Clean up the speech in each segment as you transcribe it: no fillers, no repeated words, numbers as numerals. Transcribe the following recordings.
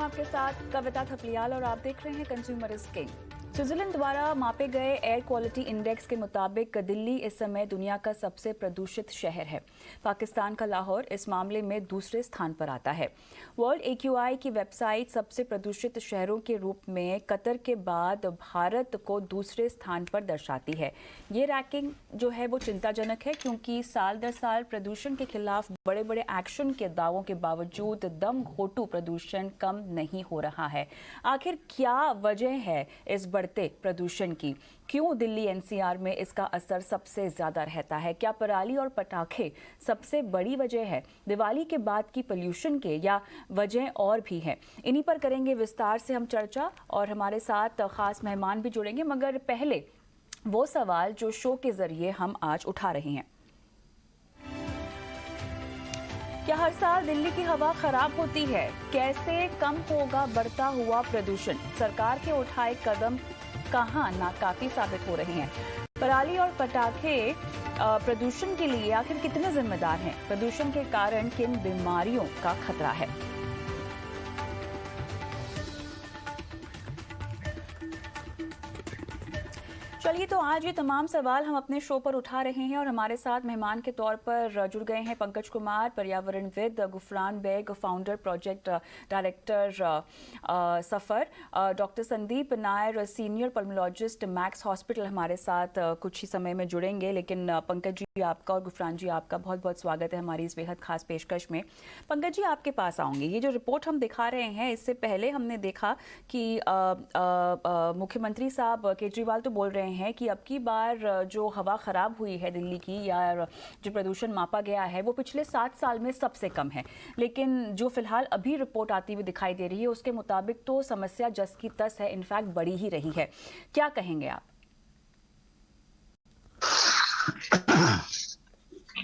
हूं आपके साथ कविता थपलियाल और आप देख रहे हैं कंज्यूमर इज किंग। स्विट्जरलैंड द्वारा मापे गए एयर क्वालिटी इंडेक्स के मुताबिक दिल्ली इस समय दुनिया का सबसे प्रदूषित शहर है। पाकिस्तान का लाहौर इस मामले में दूसरे स्थान पर आता है। वर्ल्ड AQI की वेबसाइट सबसे प्रदूषित शहरों के रूप में कतर के बाद भारत को दूसरे स्थान पर दर्शाती है। ये रैंकिंग जो है वो चिंताजनक है, क्योंकि साल दर साल प्रदूषण के खिलाफ बड़े बड़े एक्शन के दावों के बावजूद दम घोटू प्रदूषण कम नहीं हो रहा है। आखिर क्या वजह है इस बढ़ते प्रदूषण की? क्यों दिल्ली NCR में इसका असर सबसे ज्यादा रहता है? क्या पराली और पटाखे सबसे बड़ी वजह है दिवाली के बाद की पोल्यूशन के, या वजह और भी हैं? इन्हीं पर करेंगे विस्तार से हम चर्चा, और हमारे साथ खास मेहमान भी जुड़ेंगे। मगर पहले वो सवाल जो शो के जरिए हम आज उठा रहे हैं, क्या हर साल दिल्ली की हवा खराब होती है? कैसे कम होगा बढ़ता हुआ प्रदूषण? सरकार के उठाए कदम कहां नाकाफी साबित हो रहे हैं? पराली और पटाखे प्रदूषण के लिए आखिर कितने जिम्मेदार हैं? प्रदूषण के कारण किन बीमारियों का खतरा है? चलिए, तो आज ये तमाम सवाल हम अपने शो पर उठा रहे हैं, और हमारे साथ मेहमान के तौर पर जुड़ गए हैं पंकज कुमार, पर्यावरणविद, Gufran Baig, founder, project director Safar, doctor Sandeep Nair, senior pulmonologist, Max hospital हमारे साथ कुछ ही समय में जुड़ेंगे। लेकिन पंकज जी आपका और गुफरान जी आपका बहुत बहुत स्वागत है हमारी इस बेहद खास पेशकश में। पंकज जी, आपके पास आऊंगी। ये जो रिपोर्ट हम दिखा रहे हैं, इससे पहले हमने देखा कि मुख्यमंत्री साहब केजरीवाल तो बोल रहे हैं कि अब की बार जो हवा खराब हुई है दिल्ली की, या जो प्रदूषण मापा गया है, वो पिछले 7 साल में सबसे कम है। लेकिन जो फिलहाल अभी रिपोर्ट आती हुई दिखाई दे रही है, उसके मुताबिक तो समस्या जस की तस है, इनफैक्ट बढ़ी ही रही है। क्या कहेंगे आप?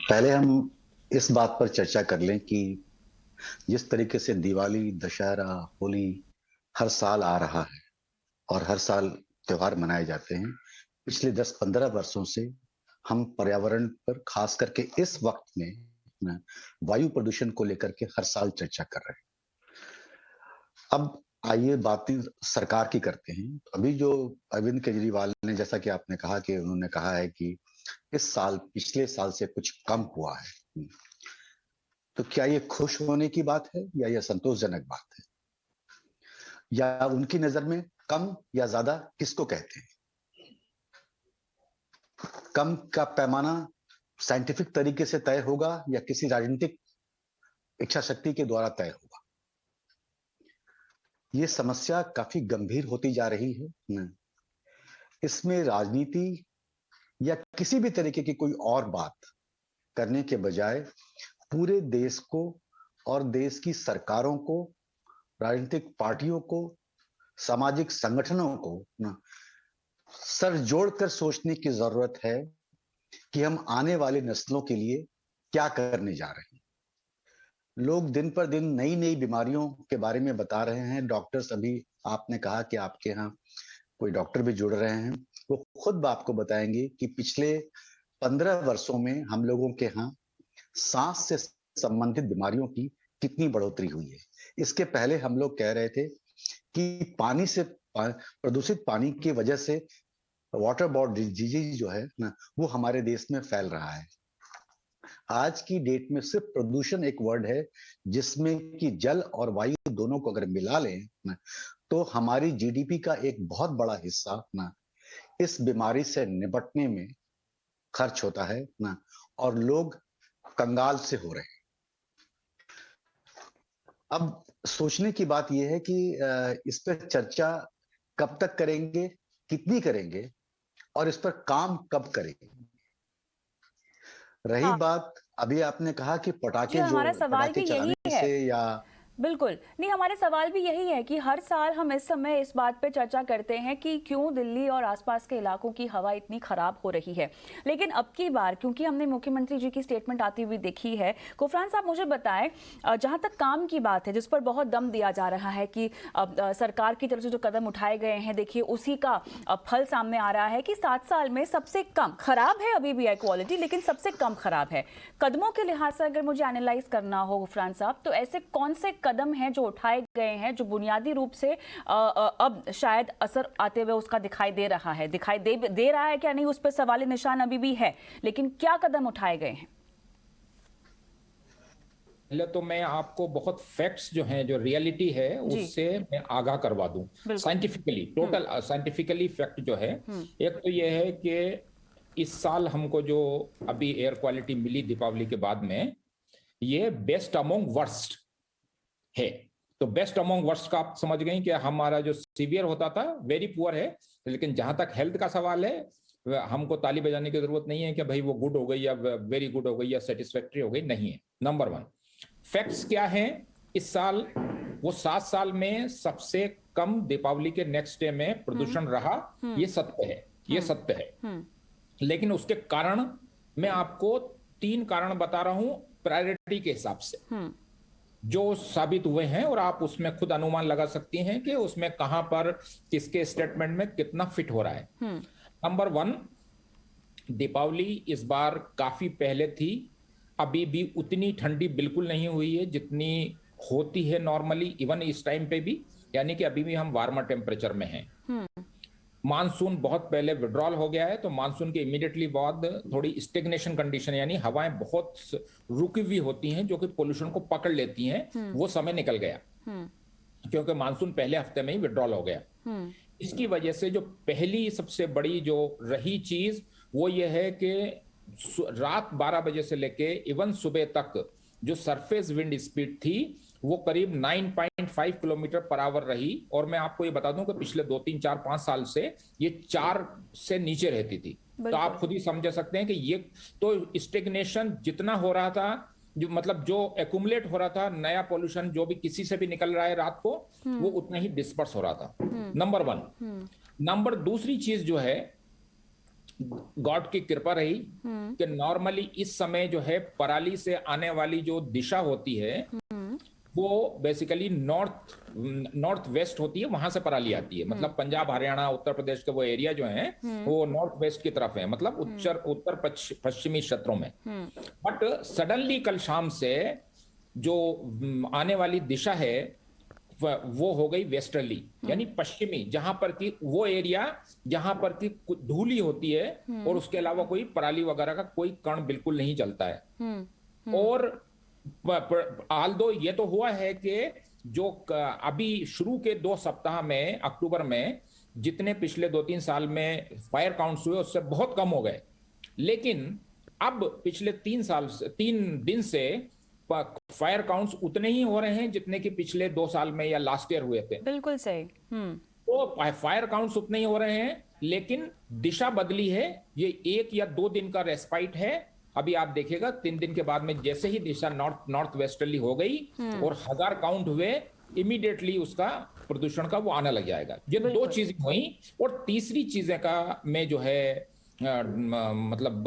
पहले हम इस बात पर चर्चा कर लें कि जिस तरीके से दिवाली, दशहरा, होली हर साल आ रहा है और हर साल त्योहार मनाए जाते हैं, पिछले 10-15 वर्षों से हम पर्यावरण पर, खास करके इस वक्त में वायु प्रदूषण को लेकर के हर साल चर्चा कर रहे हैं। अब आइए बातें सरकार की करते हैं। अभी जो अरविंद केजरीवाल ने, जैसा कि आपने कहा कि उन्होंने कहा है कि इस साल पिछले साल से कुछ कम हुआ है, तो क्या ये खुश होने की बात है या यह संतोषजनक बात है? या उनकी नजर में कम या ज्यादा किसको कहते हैं? कम का पैमाना साइंटिफिक तरीके से तय होगा या किसी राजनीतिक इच्छा शक्ति के द्वारा तय होगा? ये समस्या काफी गंभीर होती जा रही है। इसमें राजनीति या किसी भी तरीके की कोई और बात करने के बजाय पूरे देश को और देश की सरकारों को, राजनीतिक पार्टियों को, सामाजिक संगठनों को सर जोड़कर सोचने की जरूरत है कि हम आने वाली नस्लों के लिए क्या करने जा रहे हैं। लोग दिन पर दिन नई नई बीमारियों के बारे में बता रहे हैं। डॉक्टर्स, अभी आपने कहा कि आपके यहाँ कोई डॉक्टर भी जुड़ रहे हैं, वो खुद आपको बताएंगे कि पिछले 15 वर्षों में हम लोगों के यहाँ सांस से संबंधित बीमारियों की कितनी बढ़ोतरी हुई है। इसके पहले हम लोग कह रहे थे कि पानी से, प्रदूषित पानी की वजह से वाटर बोर्ड डिजीज जो है ना, वो हमारे देश में फैल रहा है। आज की डेट में सिर्फ प्रदूषण एक वर्ड है जिसमें कि जल और वायु दोनों को अगर मिला लें ना, तो हमारी GDP का एक बहुत बड़ा हिस्सा ना इस बीमारी से निपटने में खर्च होता है ना, और लोग कंगाल से हो रहे हैं। अब सोचने की बात यह है कि इस पर चर्चा कब तक करेंगे, कितनी करेंगे, और इस पर काम कब करेंगे। रही बात, अभी आपने कहा कि पटाखे यही चलाने है। से या बिल्कुल नहीं, हमारे सवाल भी यही है कि हर साल हम इस समय इस बात पे चर्चा करते हैं कि क्यों दिल्ली और आसपास के इलाकों की हवा इतनी खराब हो रही है। लेकिन अब की बार क्योंकि हमने मुख्यमंत्री जी की स्टेटमेंट आती हुई देखी है, गुफरान साहब मुझे बताएं, जहां तक काम की बात है जिस पर बहुत दम दिया जा रहा है कि सरकार की तरफ से जो कदम उठाए गए हैं, देखिए उसी का फल सामने आ रहा है कि 7 साल में सबसे कम खराब है अभी भी एयर क्वालिटी, लेकिन सबसे कम खराब है। कदमों के लिहाज से अगर मुझे एनालाइज करना हो गुफरान साहब, तो ऐसे कौन से कदम हैं जो उठाए गए हैं जो बुनियादी रूप से अब शायद असर आते हुए उसका दिखाई दे रहा है, दे रहा है क्या नहीं, उस पर सवाल निशान अभी भी है, लेकिन क्या कदम उठाए गए हैं? पहले तो मैं आपको बहुत फैक्ट्स जो हैं, जो रियलिटी है उससे मैं आगाह करवा दूं। साइंटिफिकली, टोटल साइंटिफिकली फैक्ट जो है, एक तो ये है कि इस साल हमको जो अभी एयर क्वालिटी मिली दीपावली के बाद में, ये बेस्ट अमोंग वर्स्ट है। तो बेस्ट अमोंग वर्स्ट का आप समझ गए कि हमारा जो सीवियर होता था वेरी पुअर है, लेकिन जहां तक हेल्थ का सवाल है हमको ताली बजाने की जरूरत नहीं है कि भाई वो गुड हो गई या वेरी गुड हो गई या सेटिस्फैक्टरी हो गई, नहीं है। नंबर वन फैक्ट्स क्या है, इस साल वो 7 साल में सबसे कम दीपावली के नेक्स्ट डे में प्रदूषण रहा, ये सत्य है, ये सत्य है। लेकिन उसके कारण मैं आपको 3 कारण बता रहा हूं प्रायोरिटी के हिसाब से जो साबित हुए हैं, और आप उसमें खुद अनुमान लगा सकती हैं कि उसमें कहां पर किसके स्टेटमेंट में कितना फिट हो रहा है। नंबर 1, दीपावली इस बार काफी पहले थी, अभी भी उतनी ठंडी बिल्कुल नहीं हुई है जितनी होती है नॉर्मली, इवन इस टाइम पे भी, यानी कि अभी भी हम वार्मर टेम्परेचर में हैं। मानसून बहुत पहले विड्रॉल हो गया है, तो मानसून के इमीडिएटली बाद थोड़ी स्टेग्नेशन कंडीशन, यानी हवाएं बहुत रुकी हुई होती हैं जो कि पोल्यूशन को पकड़ लेती हैं, वो समय निकल गया क्योंकि मानसून पहले हफ्ते में ही विड्रॉल हो गया। इसकी वजह से जो पहली सबसे बड़ी जो रही चीज वो ये है कि रात 12 बजे से लेके इवन सुबह तक जो सरफेस विंड स्पीड थी वो करीब 9.5 किलोमीटर पर आवर रही, और मैं आपको ये बता दूं कि पिछले 2, 3, 4, 5 साल से ये 4 से नीचे रहती थी। तो आप खुद ही समझ सकते हैं कि ये तो स्टेग्नेशन जितना हो रहा था, जो मतलब जो एक्यूमुलेट हो रहा था, नया पोल्यूशन जो भी किसी से भी निकल रहा है रात को, वो उतना ही डिस्पर्स हो रहा था। नंबर 1। नंबर दूसरी चीज जो है, गॉड की कृपा रही कि नॉर्मली इस समय जो है पराली से आने वाली जो दिशा होती है वो बेसिकली नॉर्थ वेस्ट होती है, वहां से पराली आती है। मतलब पंजाब, हरियाणा, उत्तर प्रदेश के वो एरिया जो हैं वो नॉर्थ वेस्ट की तरफ है, मतलब उत्तर पश्चिमी क्षेत्रों में। बट सडनली कल शाम से जो आने वाली दिशा है वो हो गई वेस्टर्ली, यानी पश्चिमी, जहां पर की वो एरिया जहां पर की धूली होती है और उसके अलावा कोई पराली वगैरह का कोई कण बिल्कुल नहीं जलता है। और आल्दो ये तो हुआ है कि जो अभी शुरू के 2 सप्ताह में अक्टूबर में जितने पिछले 2-3 साल में फायर काउंट्स हुए उससे बहुत कम हो गए, लेकिन अब पिछले 3 दिन से फायर काउंट्स उतने ही हो रहे हैं जितने कि पिछले 2 साल में या लास्ट ईयर हुए थे। बिल्कुल सही। तो फायर काउंट्स उतने ही हो रहे हैं, लेकिन दिशा बदली है। ये 1 या 2 दिन का रेस्पाइट है। अभी आप देखिएगा 3 दिन के बाद में जैसे ही दिशा नॉर्थ वेस्टर्ली हो गई और 1000 काउंट हुए, इमीडिएटली उसका प्रदूषण का वो आने लग जाएगा। ये 2 चीजें हुई। और तीसरी चीजें का मैं जो है मतलब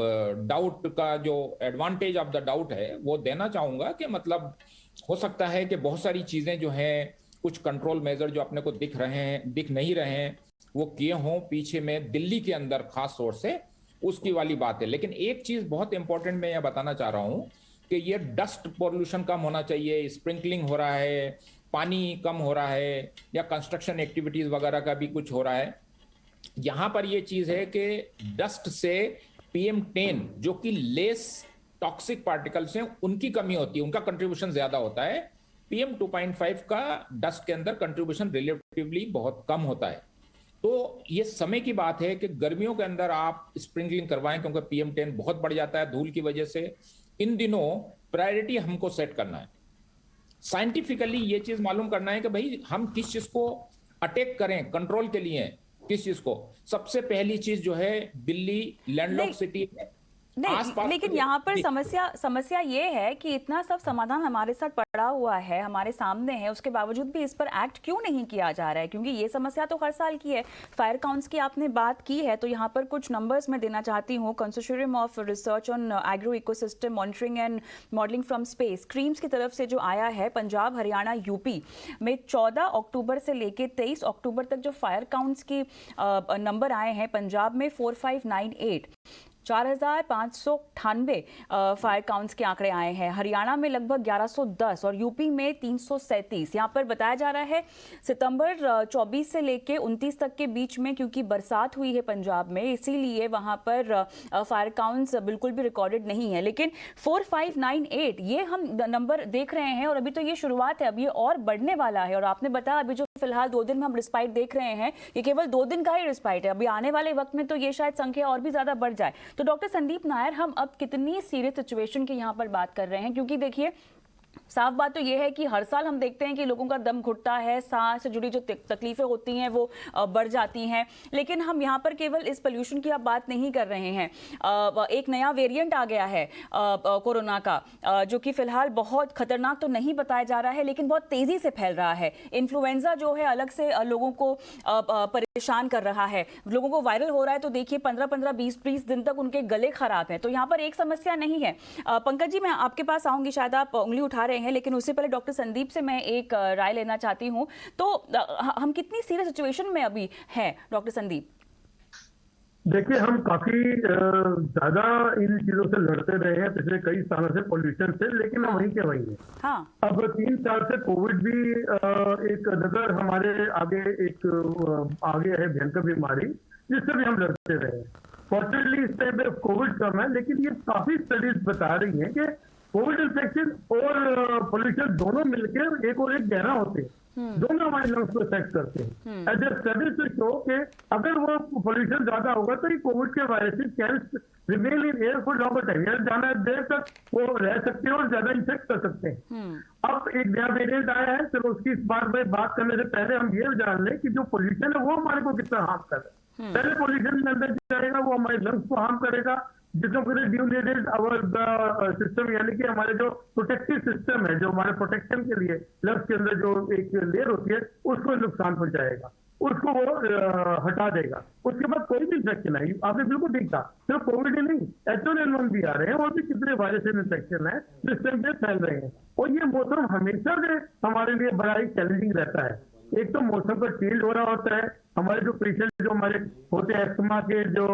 डाउट का जो एडवांटेज ऑफ द डाउट है वो देना चाहूंगा कि मतलब हो सकता है कि बहुत सारी चीजें जो हैं, कुछ कंट्रोल मेजर जो अपने को दिख नहीं रहे हैं वो किए हों पीछे में दिल्ली के अंदर खास तौर से, उसकी वाली बात है। लेकिन एक चीज बहुत इंपॉर्टेंट मैं यह बताना चाह रहा हूं कि ये डस्ट पॉल्यूशन कम होना चाहिए, स्प्रिंकलिंग हो रहा है, पानी कम हो रहा है, या कंस्ट्रक्शन एक्टिविटीज वगैरह का भी कुछ हो रहा है। यहां पर यह चीज है कि डस्ट से PM10 जो कि लेस टॉक्सिक पार्टिकल्स हैं उनकी कमी होती है, उनका कंट्रीब्यूशन ज्यादा होता है। PM2.5 का डस्ट के अंदर कंट्रीब्यूशन रिलेटिवली बहुत कम होता है। तो ये समय की बात है कि गर्मियों के अंदर आप स्प्रिंकलिंग करवाएं, क्योंकि PM10 बहुत बढ़ जाता है धूल की वजह से। इन दिनों प्रायोरिटी हमको सेट करना है, साइंटिफिकली ये चीज मालूम करना है कि भाई हम किस चीज को अटैक करें कंट्रोल के लिए, किस चीज को। सबसे पहली चीज जो है, दिल्ली लैंडलॉक सिटी है, नहीं, लेकिन यहाँ पर समस्या ये है कि इतना सब समाधान हमारे साथ पड़ा हुआ है, हमारे सामने है, उसके बावजूद भी इस पर एक्ट क्यों नहीं किया जा रहा है? क्योंकि ये समस्या तो हर साल की है। फायर काउंट्स की आपने बात की है, तो यहाँ पर कुछ नंबर्स मैं देना चाहती हूँ। Consortium of research on agro ecosystem monitoring and modelling from space, creams की तरफ से जो आया है, पंजाब, हरियाणा, यूपी में 14 अक्टूबर से लेके 23 अक्टूबर तक जो फायर काउंट्स की नंबर आए हैं, पंजाब में 4598, 4,598 फायर काउंट्स के आंकड़े आए हैं। हरियाणा में लगभग 1110 और यूपी में 337। यहाँ पर बताया जा रहा है सितंबर 24 से लेके 29 तक के बीच में, क्योंकि बरसात हुई है पंजाब में, इसीलिए वहाँ पर फायर काउंट्स बिल्कुल भी रिकॉर्डेड नहीं है। लेकिन 4598 ये हम नंबर देख रहे हैं और अभी तो ये शुरुआत है, अब ये और बढ़ने वाला है। और आपने बताया अभी जो फिलहाल 2 दिन में हम रिस्पाइट देख रहे हैं, ये केवल 2 दिन का ही रिस्पाइट है। अभी आने वाले वक्त में तो ये शायद संख्या और भी ज्यादा बढ़ जाए। तो डॉक्टर संदीप नायर, हम अब कितनी सीरियस सिचुएशन की यहाँ पर बात कर रहे हैं? क्योंकि देखिए साफ बात तो यह है कि हर साल हम देखते हैं कि लोगों का दम घुटता है, सांस से जुड़ी जो तकलीफें होती हैं वो बढ़ जाती हैं। लेकिन हम यहाँ पर केवल इस पोल्यूशन की आप बात नहीं कर रहे हैं। एक नया वेरिएंट आ गया है कोरोना का, जो कि फिलहाल बहुत खतरनाक तो नहीं बताया जा रहा है, लेकिन बहुत तेजी से फैल रहा है। इन्फ्लुएंजा जो है अलग से लोगों को परेशान कर रहा है, लोगों को वायरल हो रहा है। तो देखिए 15-15, 20-20 दिन तक उनके गले खराब हैं। तो यहाँ पर एक समस्या नहीं है। पंकज जी, मैं आपके पास आऊंगी, शायद आप उंगली उठा रहे हैं, लेकिन उससे पहले डॉक्टर संदीप से मैं एक राय लेना चाहती हूं। तो हम कितनी सीरियस सिचुएशन में अभी हैं डॉक्टर संदीप? देखिए, हम काफी ज्यादा इन चीजों से लड़ते रहे हैं पिछले कई सालों से, पोल्यूशन से, लेकिन हम वहीं के वहीं हैं। हाँ। अब 3 साल से कोविड भी एक नजर हमारे आगे है, भयंकर बीमारी, जिससे भी हम लड़ते रहे। फॉर्चुनेटली इस टाइम पे कोविड कम है, लेकिन ये काफी स्टडीज बता रही हैं कि कोविड इन्फेक्शन और पोल्यूशन दोनों मिलकर एक और एक गहरा होते हैं, दोनों हमारे लंग्स को अफेक्ट करते हैं। As a studies to show कि अगर वो पोल्यूशन ज्यादा होगा तो ये कोविड के viruses can remain in air for longer time, यानी ज्यादा देर तक वो रह सकते हैं और ज्यादा इन्फेक्ट कर सकते हैं। अब एक नया वेरिएंट आया है, चलो उसकी इस बार में बात करने से पहले हम ये जान लें कि जो पोल्यूशन है वो हमारे को कितना हार्म कर रहा है। पहले पोल्यूशन में अंदर जाएगा, वो हमारे लंग्स को हार्म करेगा, जिसको कहते हैं ड्यूरेटेड आवर सिस्टम, यानी कि हमारे जो प्रोटेक्टिव सिस्टम है, जो हमारे प्रोटेक्शन के लिए लंग्स के अंदर जो एक लेयर होती है, उसको नुकसान पहुंचाएगा, उसको वो हटा देगा। उसके बाद कोई भी इन्फेक्शन आई, आपने बिल्कुल ठीक कहा, सिर्फ कोविड ही नहीं, H1N1 भी आ रहे हैं, और भी कितने वायरस इन्फेक्शन है जिस टाइम पे फैल रहे हैं। और ये मौसम हमेशा से हमारे लिए बड़ा ही चैलेंजिंग रहता है। एक तो मौसम का चेंज हो रहा होता है, हमारे जो पेशेंट जो हमारे होते हैं अस्थमा के, जो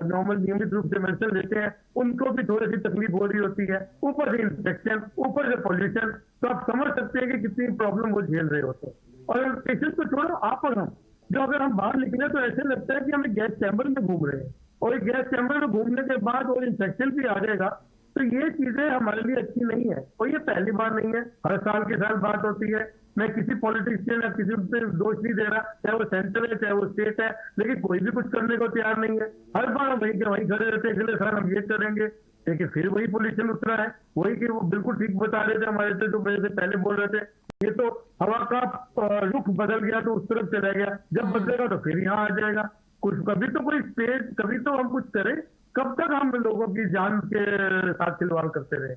नॉर्मल नियमित रूप से मेडिसिन लेते हैं, उनको भी थोड़ी सी तकलीफ हो रही होती है, ऊपर से इन्फेक्शन, ऊपर से पॉल्यूशन, तो आप समझ सकते हैं कि कितनी प्रॉब्लम वो झेल रहे होते हैं। और पेशेंट को छोड़ो, आप और हम जो अगर हम बाहर निकले तो ऐसे लगता है कि हमें गैस चैम्बर में घूम रहे हैं, और एक गैस चैम्बर में घूमने के बाद और इन्फेक्शन भी आ जाएगा, तो ये चीजें हमारे लिए अच्छी नहीं है। और ये पहली बार नहीं है, हर साल के साल बात होती है। मैं किसी पॉलिटिशियन या किसी पे दोष नहीं दे रहा, चाहे वो सेंटर है चाहे वो स्टेट है, लेकिन कोई भी कुछ करने को तैयार नहीं है। हर बार हम वहीं के वहीं खड़े रहते हैं, अगले साल हम ये करेंगे, लेकिन फिर वही पोल्यूशन उतरा है, वही कि वो बिल्कुल ठीक बता रहे थे हमारे से, जो मेरे से पहले बोल रहे थे, ये तो हवा का रुख बदल गया तो उस तरफ चला गया, जब बदलेगा तो फिर यहाँ आ जाएगा। कुछ कभी तो कोई स्टेट, कभी तो हम कुछ करें, कब तक हम लोगों की जान के साथ खिलवाड़ करते रहे?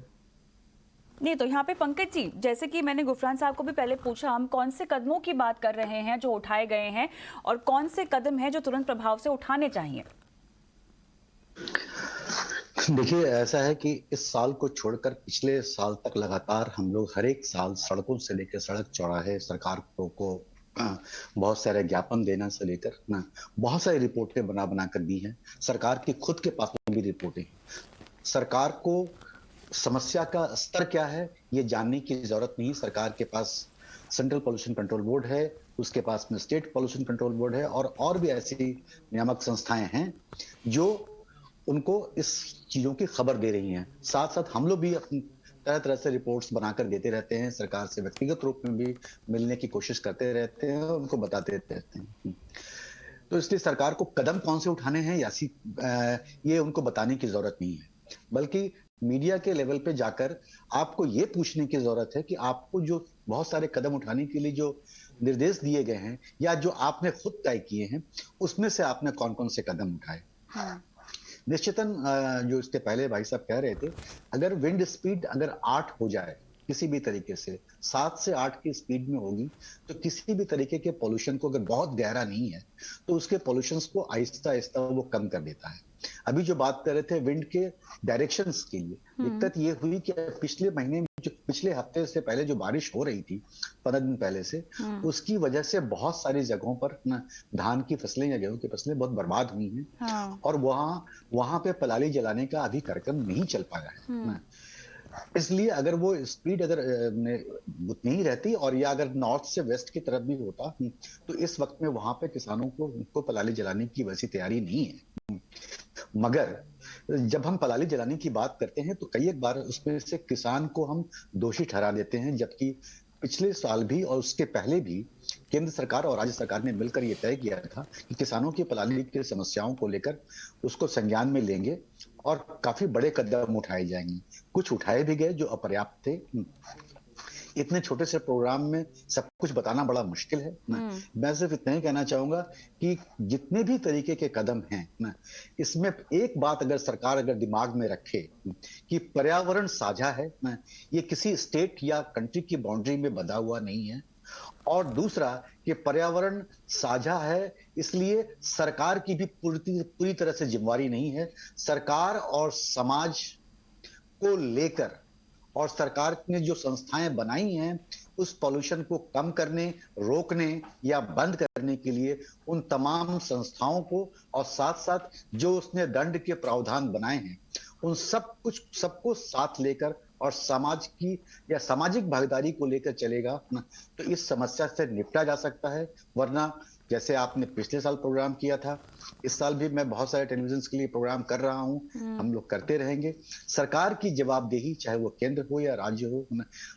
नहीं, तो यहाँ पे पंकज जी, जैसे कि मैंने गुफरान साहब को भी पहले पूछा, हम कौन से कदमों की बात कर रहे हैं जो उठाए गए हैं, और कौन से कदम हैं जो तुरंत प्रभाव से उठाने चाहिए? देखिए, ऐसा है कि इस साल को छोड़कर पिछले साल तक लगातार हम लोग हर एक साल सड़कों से लेकर सड़क चौराहे सरकार को बहुत सारे ज्ञापन देना से लेकर ना बहुत सारी रिपोर्टें बना कर दी हैं। सरकार की खुद के पास में भी रिपोर्टें। सरकार को समस्या का स्तर क्या है ये जानने की जरूरत नहीं। सरकार के पास सेंट्रल पोल्यूशन कंट्रोल बोर्ड है, उसके पास में स्टेट पोल्यूशन कंट्रोल बोर्ड है, और भी ऐसी नियामक संस्थाएं हैं जो उनको इस चीजों की खबर दे रही हैं। साथ साथ हम लोग भी अपनी तरह तरह से रिपोर्ट्स बनाकर देते रहते हैं, सरकार से व्यक्तिगत रूप में भी मिलने की कोशिश करते रहते हैं, उनको बताते रहते हैं। तो इसलिए सरकार को कदम कौन से उठाने हैं ये उनको बताने की जरूरत नहीं है, बल्कि मीडिया के लेवल पे जाकर आपको ये पूछने की जरूरत है कि आपको जो बहुत सारे कदम उठाने के लिए जो निर्देश दिए गए हैं या जो आपने खुद तय किए हैं, उसमें से आपने कौन कौन से कदम उठाए। निश्चितन जो इसके पहले भाई साहब कह रहे थे, अगर विंड स्पीड अगर 8 हो जाए किसी भी तरीके से, 7 से 8 की स्पीड में होगी, तो किसी भी तरीके के पोल्यूशन को, अगर बहुत गहरा नहीं है तो उसके पोल्यूशन को आहिस्ता आहिस्ता वो कम कर देता है। अभी जो बात कर रहे थे विंड के डायरेक्शंस के लिए, दिक्कत ये हुई कि पिछले महीने में जो पिछले हफ्ते से पहले जो बारिश हो रही थी 15 दिन पहले से, उसकी वजह से बहुत सारी जगहों पर ना धान की फसलें या गेहूं की फसलें बहुत बर्बाद हुई हैं। हाँ। और वहां पे पलाली जलाने का अभी कार्यक्रम नहीं चल पाया है। इसलिए अगर वो स्पीड अगर उतनी ही रहती और या अगर नॉर्थ से वेस्ट की तरफ भी होता, तो इस वक्त में वहां पे किसानों को पलाली जलाने की वैसी तैयारी नहीं है। मगर जब हम पलाली जलाने की बात करते हैं तो कई एक बार उसमें से किसान को हम दोषी ठहरा देते हैं, जबकि पिछले साल भी और उसके पहले भी केंद्र सरकार और राज्य सरकार ने मिलकर यह तय किया था कि किसानों की पलाली की समस्याओं को लेकर उसको संज्ञान में लेंगे और काफी बड़े कदम उठाए जाएंगे। कुछ उठाए भी गए जो अपर्याप्त थे। इतने छोटे से प्रोग्राम में सब कुछ बताना बड़ा मुश्किल है ना। मैं सिर्फ इतना ही कहना चाहूंगा कि जितने भी तरीके के कदम हैं ना, इसमें एक बात अगर सरकार अगर दिमाग में रखे कि पर्यावरण साझा है ना, ये किसी स्टेट या कंट्री की बाउंड्री में बंधा हुआ नहीं है। और दूसरा कि पर्यावरण साझा है, इसलिए सरकार की भी पूरी तरह से जिम्मेवारी नहीं है। सरकार और समाज को लेकर और सरकार ने जो संस्थाएं बनाई हैं उस पॉल्यूशन को कम करने, रोकने या बंद करने के लिए उन तमाम संस्थाओं को और साथ साथ जो उसने दंड के प्रावधान बनाए हैं उन सबको साथ लेकर और समाज की या सामाजिक भागीदारी को लेकर चलेगा ना, तो इस समस्या से निपटा जा सकता है। वरना जैसे आपने पिछले साल प्रोग्राम किया था, इस साल भी मैं बहुत सारे टेलीविजन के लिए प्रोग्राम कर रहा हूं, हम लोग करते रहेंगे। सरकार की जवाबदेही, चाहे वो केंद्र हो या राज्य हो,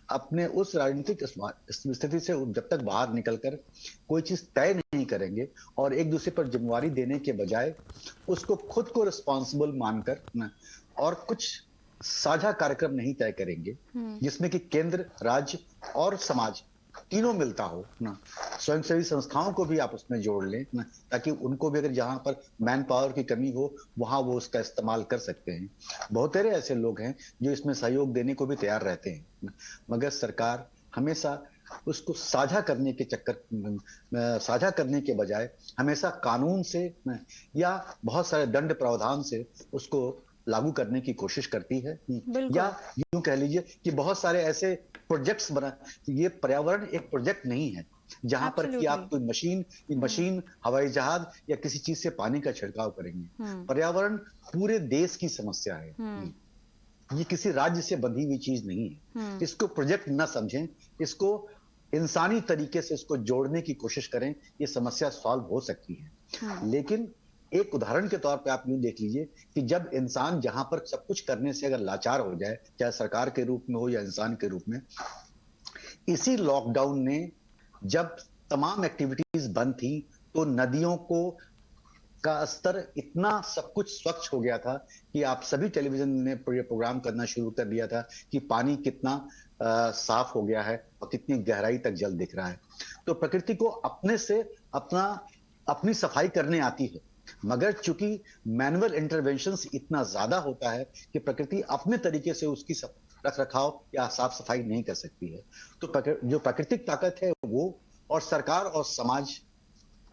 अपने उस राजनीतिक स्थिति से जब तक बाहर निकलकर कोई चीज तय नहीं करेंगे और एक दूसरे पर जिम्मेवारी देने के बजाय उसको खुद को रिस्पॉन्सिबल मानकर ना और कुछ साझा कार्यक्रम नहीं तय करेंगे जिसमें कि केंद्र, राज्य और समाज तीनों मिलता हो ना, स्वयंसेवी संस्थाओं को भी आप उसमें जोड़ लें ना, ताकि उनको भी अगर जहां पर मैन पावर की कमी हो वहां वो उसका इस्तेमाल कर सकते हैं। बहुत सारे ऐसे लोग हैं जो इसमें सहयोग देने को भी तैयार रहते हैं, मगर सरकार हमेशा उसको साझा करने के बजाय हमेशा कानून से या बहुत सारे दंड प्रावधान से उसको लागू करने की कोशिश करती है। या यूं कह लीजिए कि बहुत सारे ऐसे प्रोजेक्ट्स बना, ये पर्यावरण एक प्रोजेक्ट नहीं है जहां पर कि आप कोई मशीन, हवाई जहाज या किसी चीज से पानी का छिड़काव करेंगे। पर्यावरण पूरे देश की समस्या है, ये किसी राज्य से बंधी हुई चीज नहीं है। इसको प्रोजेक्ट न समझें, इसको इंसानी तरीके से इसको जोड़ने की कोशिश करें, ये समस्या सॉल्व हो सकती है। लेकिन एक उदाहरण के तौर पे आप यूं देख लीजिए कि जब इंसान जहां पर सब कुछ करने से अगर लाचार हो जाए, चाहे सरकार के रूप में हो या इंसान के रूप में, इसी लॉकडाउन ने जब तमाम एक्टिविटीज बंद थी तो नदियों का स्तर इतना सब कुछ स्वच्छ हो गया था कि आप सभी टेलीविजन ने प्रोग्राम करना शुरू कर दिया था कि पानी कितना साफ हो गया है और कितनी गहराई तक जल दिख रहा है। तो प्रकृति को अपने से अपनी सफाई करने आती है, मगर चूंकि मैनुअल इंटरवेंशंस इतना ज्यादा होता है कि प्रकृति अपने तरीके से उसकी रख रखाव या साफ सफाई नहीं कर सकती है। तो जो प्राकृतिक ताकत है वो और सरकार और समाज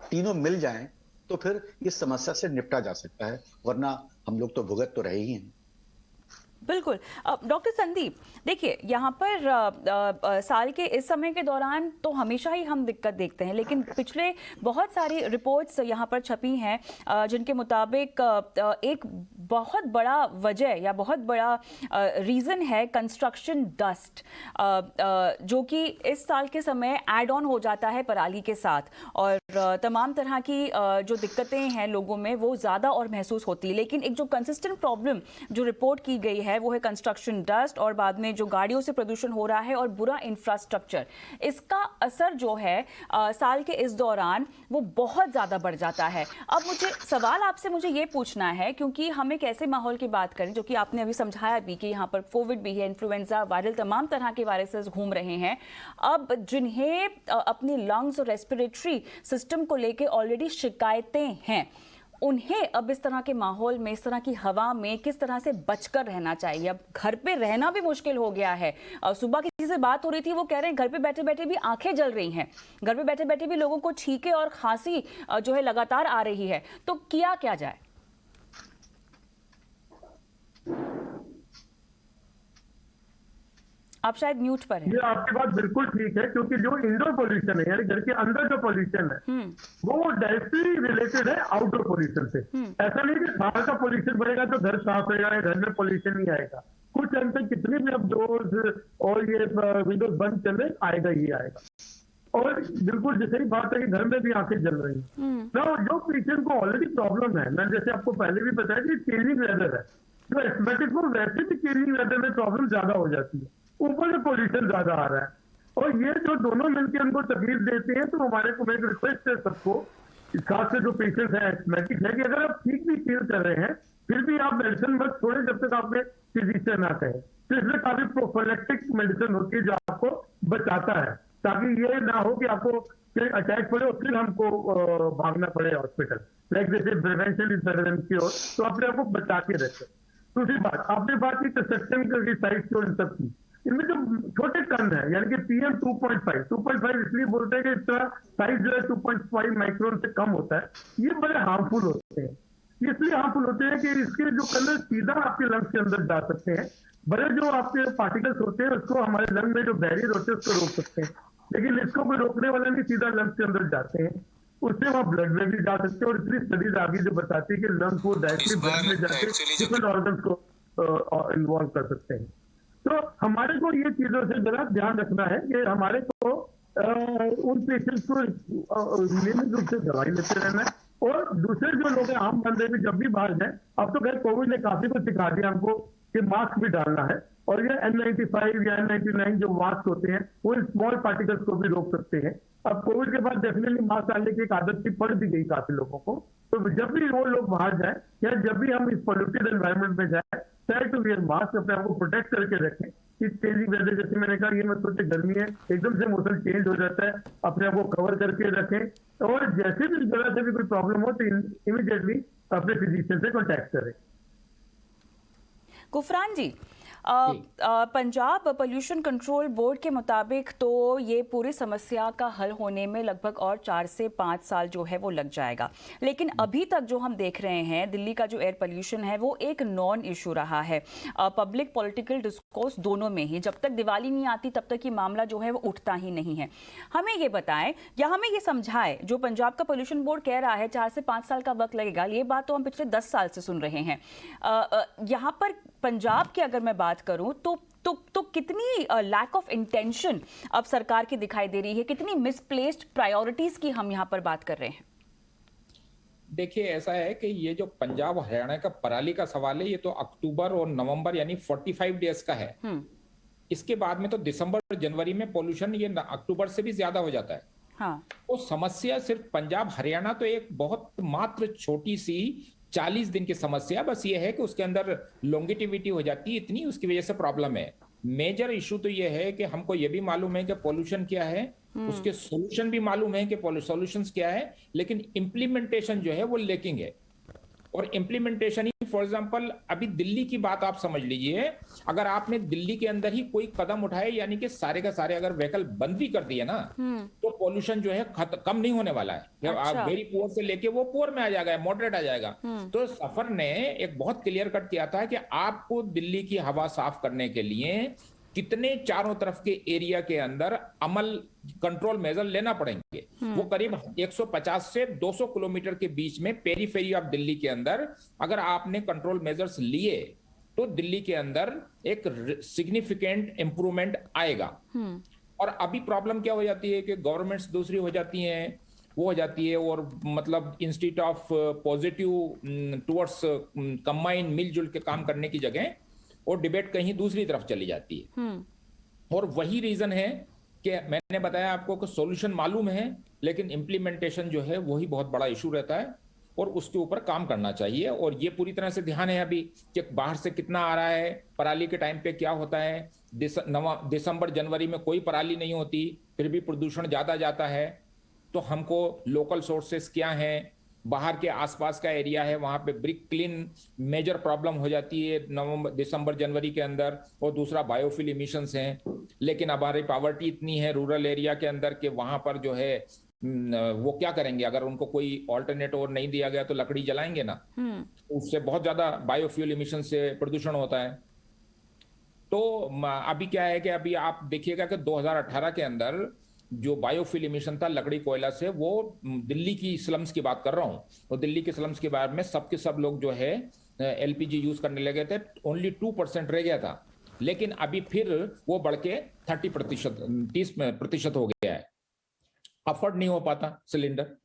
तीनों मिल जाएं तो फिर इस समस्या से निपटा जा सकता है, वरना हम लोग तो भुगत तो रहे ही हैं। बिल्कुल। डॉक्टर संदीप, देखिए यहाँ पर साल के इस समय के दौरान तो हमेशा ही हम दिक्कत देखते हैं, लेकिन पिछले बहुत सारी रिपोर्ट्स यहाँ पर छपी हैं जिनके मुताबिक एक बहुत बड़ा वजह या बहुत बड़ा रीज़न है कंस्ट्रक्शन डस्ट, जो कि इस साल के समय ऐड ऑन हो जाता है पराली के साथ और तमाम तरह की जो दिक्कतें हैं लोगों में वो ज़्यादा और महसूस होती है। लेकिन एक जो कंसिस्टेंट प्रॉब्लम जो रिपोर्ट की गई है वो है कंस्ट्रक्शन डस्ट और बाद में जो गाड़ियों से प्रदूषण हो रहा है और बुरा इंफ्रास्ट्रक्चर। इसका असर जो है साल के इस दौरान वो बहुत ज़्यादा बढ़ जाता है। अब मुझे सवाल आपसे ये पूछना है, क्योंकि हम एक ऐसे माहौल की बात करें जो कि आपने अभी समझाया भी कि यहाँ पर कोविड भी है, इन्फ्लुएंजा, वायरल तमाम तरह के वायरसेस घूम रहे हैं। अब जिन्हें अपनी लंग्स और रेस्पिरेटरी सिस्टम को लेके ऑलरेडी शिकायतें हैं, उन्हें अब इस तरह के माहौल में, इस तरह की हवा में किस तरह से बचकर रहना चाहिए। अब घर पे रहना भी मुश्किल हो गया है। सुबह किसी से बात हो रही थी, वो कह रहे हैं घर पे बैठे बैठे भी आंखें जल रही हैं, घर पे बैठे बैठे भी लोगों को छींके और खांसी जो है लगातार आ रही है। तो किया क्या जाए? आप शायद म्यूट पर हैं। ये आपकी बात बिल्कुल ठीक है, क्योंकि जो इंडोर पोल्यूशन है यानी घर के अंदर जो पोल्यूशन है वो डायरेक्टली रिलेटेड है आउटडोर पोल्यूशन से। ऐसा नहीं कि बाहर का पोल्यूशन बढ़ेगा तो घर साफ रहेगा या घर में पोल्यूशन नहीं आएगा। कुछ टाइम तक कितने भी अब डोर्स और ये विंडोज बंद चले आएगा ही आएगा। और बिल्कुल जैसे ही बात है कि घर में भी आंखें जल रही हैं ना, जो पेशेंट को ऑलरेडी प्रॉब्लम है, मैं जैसे आपको पहले भी बताया कि चेंजिंग वेदर है, जो एस्थमेटिक को वैसे भी चेंजिंग वेदर में प्रॉब्लम ज्यादा हो जाती है, ऊपर से पोल्यूशन ज्यादा आ रहा है और ये जो दोनों मिलकर हमको तकलीफ देते हैं। तो हमारे को एक रिक्वेस्ट है सबको, खासकर जो पेशेंट्स हैं एस्थमेटिक है, कि अगर आप ठीक भी फील कर रहे हैं फिर भी आप मेडिसिन मत छोड़े जब तक आपने फिजिशियन ना कहे। तो इसमें काफी प्रोफिलैक्टिक मेडिसिन होती है जो आपको बचाता है, ताकि ये ना हो कि आपको अटैक पड़े और फिर हमको भागना पड़े हॉस्पिटल। लाइक जैसे prevention is better than cure, तो अपने आपको बचा के रखें। दूसरी बात, आपने बात की कंस्ट्रक्शन की साइज और इन सब की, इनमें जो छोटे कण है यानी कि PM 2.5 इसलिए बोलते हैं कि इसका साइज जो है 2.5 माइक्रोन से कम होता है, ये बड़े हार्मफुल होते हैं। इसलिए हार्मफुल होते हैं कि इसके जो कण सीधा आपके लंग्स के अंदर जा सकते हैं। बड़े जो आपके पार्टिकल्स होते हैं उसको हमारे लंग में जो बैरियर होते हैं उसको रोक सकते हैं, लेकिन इसको कोई रोकने वाला नहीं, सीधा लंग्स के अंदर जाते हैं, उससे वहाँ ब्लड में भी जा सकते हैं। और इतनी स्टडीज आगे जो बताती है कि लंग्स को डायरेक्टली ब्लड में जाके डिफरेंट ऑर्गन्स को इन्वॉल्व कर सकते हैं। तो हमारे को ये चीजों से जरा ध्यान रखना है कि हमारे को उन पेशेंट्स को नियमित रूप से दवाई लेते रहना है। और दूसरे जो लोग हैं आम बंदे भी जब भी बाहर जाए, अब तो खैर कोविड ने काफी कुछ सिखा दिया हमको कि मास्क भी डालना है, और ये N95 या N99 जो मास्क होते हैं वो स्मॉल पार्टिकल्स को भी रोक सकते हैं। अब कोविड के बाद डेफिनेटली मास्क डालने की एक आदत सी पड़ भी गई काफी लोगों को। तो जब भी वो लोग बाहर जाए या जब भी हम इस पोल्यूटेड एनवायरनमेंट में जाए, ट्राई टू वियर मास्क, अपने आपको प्रोटेक्ट करके रखें। इस चेंजिंग वेदर, जैसे मैंने कहा, ये मत सोचे गर्मी है एकदम से मौसम चेंज हो जाता है, अपने आप को कवर करके रखें। और जैसे भी जरा से भी कोई प्रॉब्लम हो तो इमीडिएटली अपने फिजिशियन से कॉन्टैक्ट करें। गुफरान जी, पंजाब पोल्यूशन कंट्रोल बोर्ड के मुताबिक तो ये पूरी समस्या का हल होने में लगभग और 4 से 5 साल जो है वो लग जाएगा, लेकिन अभी तक जो हम देख रहे हैं दिल्ली का जो एयर पोल्यूशन है वो एक नॉन इशू रहा है। पब्लिक पॉलिटिकल डिस्कोर्स दोनों में ही, जब तक दिवाली नहीं आती तब तक ये मामला जो है वो उठता ही नहीं है। हमें ये बताएं या हमें ये समझाएं, जो पंजाब का पोल्यूशन बोर्ड कह रहा है 4 से 5 साल का वक्त लगेगा, ये बात तो हम पिछले 10 साल से सुन रहे हैं। यहाँ पर पंजाब की अगर मैं बात करूं तो कितनी लैक ऑफ इंटेंशन अब सरकार की दिखाई दे रही है, कितनी मिसप्लेस्ड प्रायोरिटीज की हम यहां पर बात कर रहे हैं। देखिए, ऐसा है कि ये जो पंजाब हरियाणा का पराली का सवाल है, ये तो अक्टूबर और नवंबर यानी 45 डेज का है। इसके बाद में तो दिसंबर जनवरी में पोल्यूशन ये अक्टूबर से भी ज्यादा हो जाता है। हाँ। तो समस्या सिर्फ पंजाब हरियाणा तो एक बहुत मात्र छोटी सी 40 दिन की समस्या, बस ये है कि उसके अंदर लॉन्गिटिविटी हो जाती है इतनी, उसकी वजह से प्रॉब्लम है। मेजर इशू तो ये है कि हमको ये भी मालूम है कि पॉल्यूशन क्या है, उसके सॉल्यूशन भी मालूम है कि सॉल्यूशंस क्या है, लेकिन इंप्लीमेंटेशन जो है वो लेकिंग है। और इंप्लीमेंटेशन ही, फॉर एग्जांपल अभी दिल्ली की बात आप समझ लीजिए, अगर आपने दिल्ली के अंदर ही कोई कदम उठाए, यानी कि सारे का सारे अगर व्हीकल बंद भी कर दिए ना, तो पॉल्यूशन जो है कम नहीं होने वाला है। अच्छा। वेरी पुअर से लेके वो पुअर में आ जाएगा, मॉडरेट आ जाएगा। तो सफर ने एक बहुत क्लियर कट किया था कि आपको दिल्ली की हवा साफ करने के लिए कितने चारों तरफ के एरिया के अंदर अमल कंट्रोल मेजर लेना पड़ेंगे। वो करीब 150 से 200 किलोमीटर के बीच में पेरीफेरी ऑफ दिल्ली के अंदर अगर आपने कंट्रोल मेजर्स लिए तो दिल्ली के अंदर एक सिग्निफिकेंट इंप्रूवमेंट आएगा। और अभी प्रॉब्लम क्या हो जाती है कि गवर्नमेंट्स दूसरी हो जाती हैं, वो हो जाती है, और मतलब institute of positive towards combine मिलजुल के काम करने की जगह और डिबेट कहीं दूसरी तरफ चली जाती है। और वही रीजन है कि मैंने बताया आपको कि सॉल्यूशन मालूम है, लेकिन इंप्लीमेंटेशन जो है वही बहुत बड़ा इशू रहता है और उसके ऊपर काम करना चाहिए। और ये पूरी तरह से ध्यान है अभी कि बाहर से कितना आ रहा है, पराली के टाइम पे क्या होता है। दिसंबर जनवरी में कोई पराली नहीं होती, फिर भी प्रदूषण ज्यादा जाता है। तो हमको लोकल सोर्सेस क्या हैं, बाहर के आसपास का एरिया है, वहां पे ब्रिक क्लीन मेजर प्रॉब्लम हो जाती है दिसंबर जनवरी के अंदर, और दूसरा बायोफ्यूल इमिशंस हैं। लेकिन अब हमारी पॉवर्टी इतनी है रूरल एरिया के अंदर कि वहां पर जो है वो क्या करेंगे, अगर उनको कोई ऑल्टरनेट और नहीं दिया गया तो लकड़ी जलाएंगे ना, उससे बहुत ज्यादा बायोफ्यूल इमिशन से प्रदूषण होता है। तो अभी क्या है कि अभी आप देखिएगा कि 2018 के अंदर जो बायोफ्यूल इमिशन था लकड़ी कोयला से, वो दिल्ली की स्लम्स की बात कर रहा हूं, तो दिल्ली के स्लम्स के बारे में सबके सब लोग जो है एलपीजी यूज करने लगे थे, ओनली 2% रह गया था, लेकिन अभी फिर वो बढ़ के 30% हो गया है, अफोर्ड नहीं हो पाता सिलेंडर।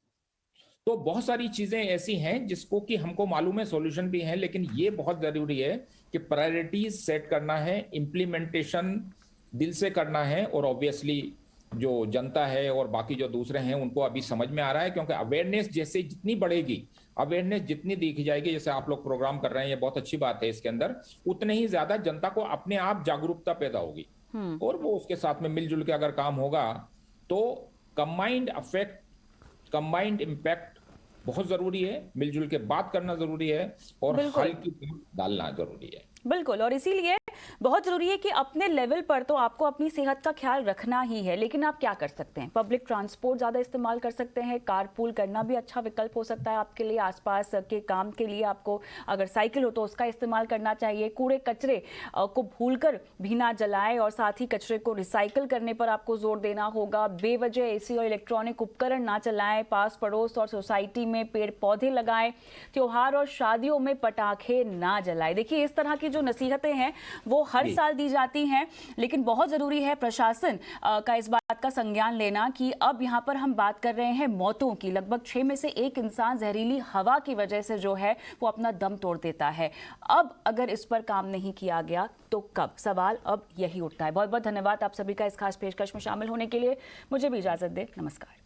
तो बहुत सारी चीजें ऐसी हैं जिसको कि हमको मालूम है, सॉल्यूशन भी है, लेकिन ये बहुत जरूरी है कि प्रायोरिटीज सेट करना है, इंप्लीमेंटेशन दिल से करना है, और ऑब्वियसली जो जनता है और बाकी जो दूसरे हैं उनको अभी समझ में आ रहा है, क्योंकि अवेयरनेस जैसे जितनी बढ़ेगी, अवेयरनेस जितनी देखी जाएगी, जैसे आप लोग प्रोग्राम कर रहे हैं, ये बहुत अच्छी बात है इसके अंदर, उतने ही ज्यादा जनता को अपने आप जागरूकता पैदा होगी, और वो उसके साथ में मिलजुल के अगर काम होगा तो कंबाइंड इफेक्ट, कंबाइंड इम्पैक्ट बहुत जरूरी है, मिलजुल के बात करना जरूरी है, और हल की डालना जरूरी है। बिल्कुल, और इसीलिए बहुत जरूरी है कि अपने लेवल पर तो आपको अपनी सेहत का ख्याल रखना ही है, लेकिन आप क्या कर सकते हैं? पब्लिक ट्रांसपोर्ट ज़्यादा इस्तेमाल कर सकते हैं, कारपूल करना भी अच्छा विकल्प हो सकता है आपके लिए, आसपास के काम के लिए आपको अगर साइकिल हो तो उसका इस्तेमाल करना चाहिए, कूड़े कचरे को भूलकर भी ना जलाएं, और साथ ही कचरे को रिसाइकिल करने पर आपको जोर देना होगा, बेवजह एसी और इलेक्ट्रॉनिक उपकरण ना चलाएं, पास पड़ोस और सोसाइटी में पेड़ पौधे लगाएं, त्योहार और शादियों में पटाखे ना जलाएं। देखिए, इस तरह की जो नसीहतें हैं वो हर साल दी जाती हैं, लेकिन बहुत जरूरी है प्रशासन का इस बात का संज्ञान लेना कि अब यहाँ पर हम बात कर रहे हैं मौतों की। लगभग 6 में से 1 इंसान जहरीली हवा की वजह से जो है वो अपना दम तोड़ देता है। अब अगर इस पर काम नहीं किया गया तो कब? सवाल अब यही उठता है। बहुत बहुत धन्यवाद आप सभी का इस खास पेशकश में शामिल होने के लिए। मुझे भी इजाजत दें, नमस्कार।